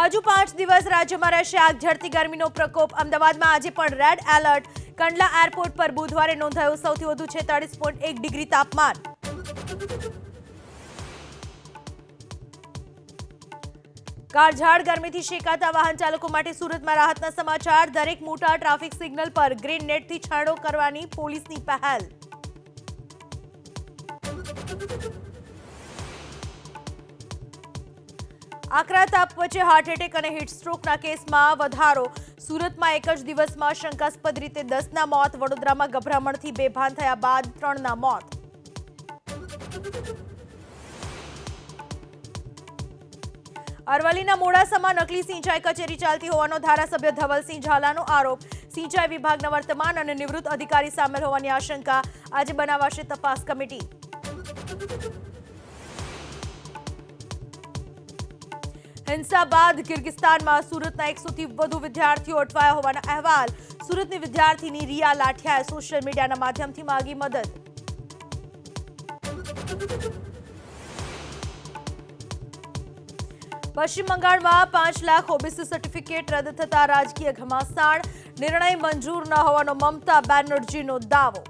હજુ 5 દિવસ રાજ્યમાં રહેશે આગ ઝરતી ગરમીનો પ્રકોપ. અમદાવાદમાં આજે પણ રેડ એલર્ટ. કંડલા એરપોર્ટ પર બુધવારે નોંધાયું સૌથી વધુ 46.1 ડિગ્રી તાપમાન. કાળઝાળ ગરમીથી શેકાતા વાહન ચાલકો માટે સુરતમાં રાહતના સમાચાર. દરેક મોટા ટ્રાફિક સિગ્નલ પર ગ્રીન નેટથી છાંયો કરવાની પોલીસની પહેલ. આકરા તાપ વચ્ચે હાર્ટ એટેક અને હીટ સ્ટ્રોકના કેસમાં વધારો. સુરતમાં એક જ દિવસમાં શંકાસ્પદ રીતે 10ના મોત. વડોદરામાં ગભરામણથી બેભાન થયા બાદ 3ના મોત. અરવલ્લીના મોડાસામાં નકલી સિંચાઈ કચેરી ચાલતી હોવાનો ધારાસભ્ય ધવલસિંહ ઝાલાનો આરોપ. સિંચાઈ વિભાગના વર્તમાન અને નિવૃત્ત અધિકારી સામેલ હોવાની આશંકા. આજે બનાવાશે તપાસ કમિટી. હિંસા બાદ કિર્ગિસ્તાનમાં સુરતના 100થી વધુ વિદ્યાર્થીઓ અટવાયા હોવાના અહેવાલ. સુરતની વિદ્યાર્થીની રિયા લાઠિયાએ સોશિયલ મીડિયાના માધ્યમથી માંગી મદદ. પશ્ચિમ બંગાળમાં 5 લાખ ઓબીસી સર્ટિફિકેટ રદ થતા રાજકીય ઘમાસાણ. નિર્ણય મંજૂર ન હોવાનો મમતા બેનર્જીનો દાવો.